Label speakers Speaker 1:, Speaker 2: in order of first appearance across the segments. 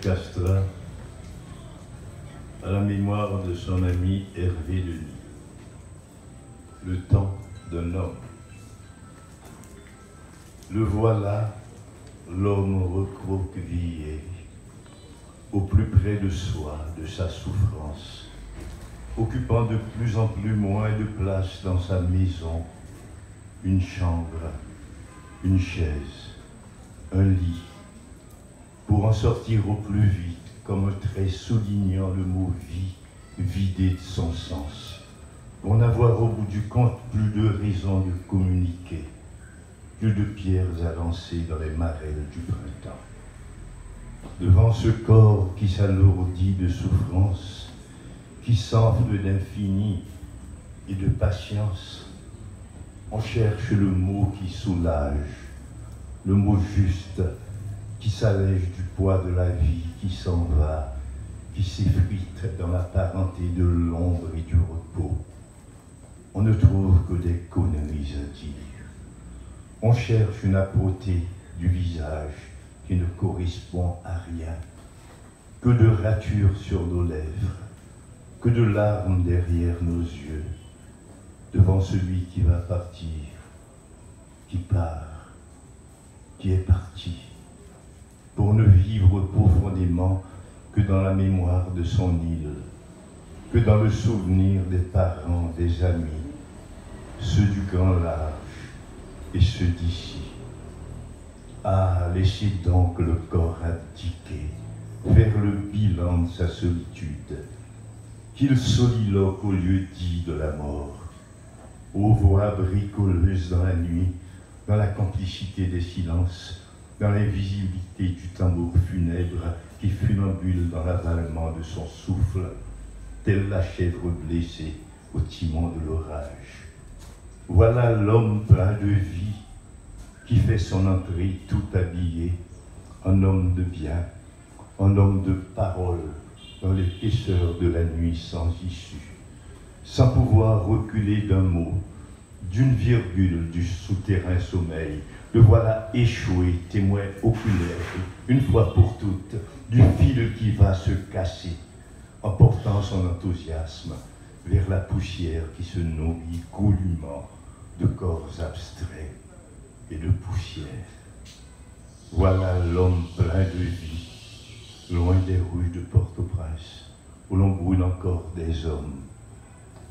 Speaker 1: Castra, à la mémoire de son ami Hervé Denis. Le temps d'un homme. Le voilà, l'homme recroquevillé, au plus près de soi, de sa souffrance, occupant de plus en plus moins de place dans sa maison, une chambre, une chaise, un lit, pour en sortir au plus vite, comme un trait soulignant le mot vie, vidé de son sens, pour n'avoir au bout du compte plus de raison de communiquer, plus de pierres à lancer dans les marelles du printemps. Devant ce corps qui s'alourdit de souffrance, qui s'enfle d'infini et de patience, on cherche le mot qui soulage, le mot juste, qui s'allège du poids de la vie qui s'en va, qui s'effrite dans la parenté de l'ombre et du repos. On ne trouve que des conneries à dire. On cherche une âpreté du visage qui ne correspond à rien, que de ratures sur nos lèvres, que de larmes derrière nos yeux, devant celui qui va partir, qui part, qui est parti, pour ne vivre profondément que dans la mémoire de son île, que dans le souvenir des parents, des amis, ceux du grand large et ceux d'ici. Ah, laissez donc le corps abdiquer, faire le bilan de sa solitude, qu'il soliloque au lieu dit de la mort, aux voix bricoleuses dans la nuit, dans la complicité des silences, dans l'invisibilité du tambour funèbre qui funambule dans l'avalement de son souffle, telle la chèvre blessée au timon de l'orage. Voilà l'homme plein de vie qui fait son entrée tout habillé, un homme de bien, un homme de parole dans l'épaisseur de la nuit sans issue, sans pouvoir reculer d'un mot, d'une virgule du souterrain sommeil. Le voilà échoué, témoin oculaire, une fois pour toutes, du fil qui va se casser, en portant son enthousiasme vers la poussière qui se nourrit goulûment de corps abstraits et de poussière. Voilà l'homme plein de vie, loin des rues de Port-au-Prince, où l'on brûle encore des hommes,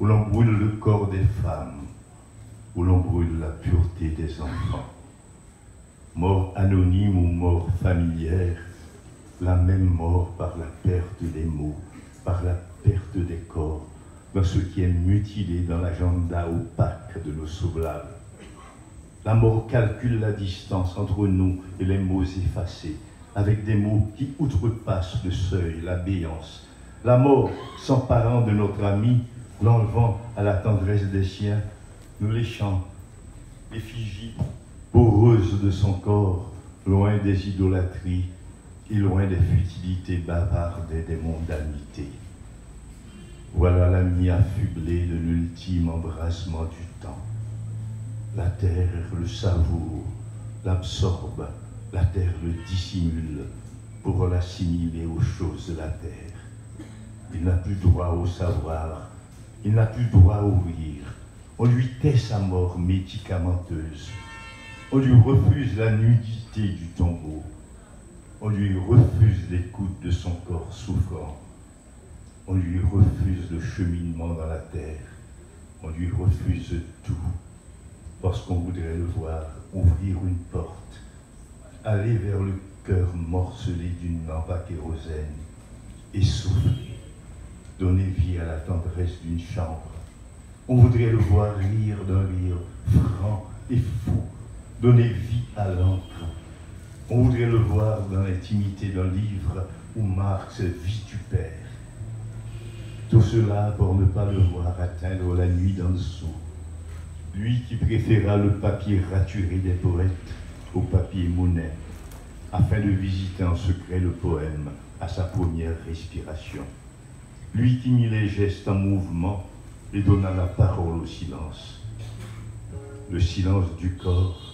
Speaker 1: où l'on brûle le corps des femmes, où l'on brûle la pureté des enfants. Mort anonyme ou mort familière, la même mort par la perte des mots, par la perte des corps, dans ce qui est mutilé dans l'agenda opaque de nos semblables. La mort calcule la distance entre nous et les mots effacés, avec des mots qui outrepassent le seuil, la béance. La mort s'emparant de notre ami, l'enlevant à la tendresse des siens, nous léchant l'effigie poreuse de son corps, loin des idolâtries et loin des futilités bavardes et des mondanités. Voilà l'ami affublé de l'ultime embrassement du temps. La terre le savoure, l'absorbe, la terre le dissimule pour l'assimiler aux choses de la terre. Il n'a plus droit au savoir, il n'a plus droit au rire. On lui tait sa mort médicamenteuse. On lui refuse la nudité du tombeau. On lui refuse l'écoute de son corps souffrant. On lui refuse le cheminement dans la terre. On lui refuse tout, parce qu'on voudrait le voir ouvrir une porte, aller vers le cœur morcelé d'une lampe à kérosène et souffler, donner vie à la tendresse d'une chambre. On voudrait le voir rire d'un rire franc et fou, donner vie à l'encre. On voudrait le voir dans l'intimité d'un livre où Marx vitupère. Tout cela pour ne pas le voir atteindre la nuit d'en dessous. Lui qui préféra le papier raturé des poètes au papier monnaie, afin de visiter en secret le poème à sa première respiration. Lui qui mit les gestes en mouvement et donna la parole au silence. Le silence du corps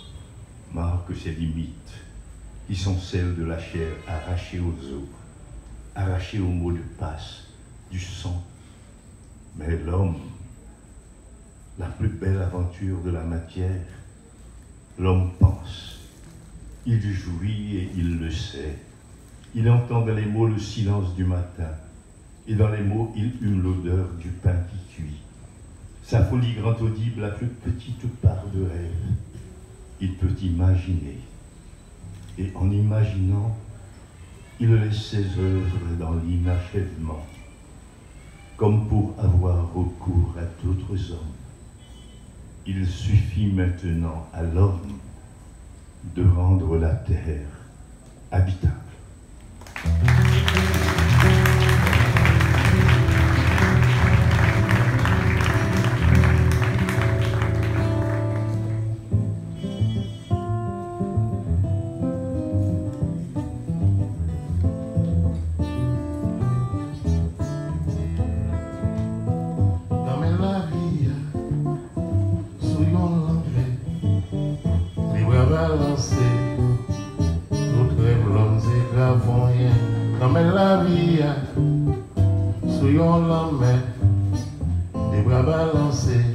Speaker 1: marque ses limites, qui sont celles de la chair arrachée aux os, arraché au mot de passe du sang. Mais l'homme, la plus belle aventure de la matière, l'homme pense, il jouit et il le sait. Il entend dans les mots le silence du matin, et dans les mots il hume l'odeur du pain qui cuit. Sa folie grand audible, la plus petite part de rêve, il peut imaginer. Et en imaginant, il laisse ses œuvres dans l'inachèvement, comme pour avoir recours à d'autres hommes. Il suffit maintenant à l'homme de rendre la terre habitable.
Speaker 2: Tout rêve l'homme c'est grave rien. Comme la vie, soyons l'homme, les bras balancés.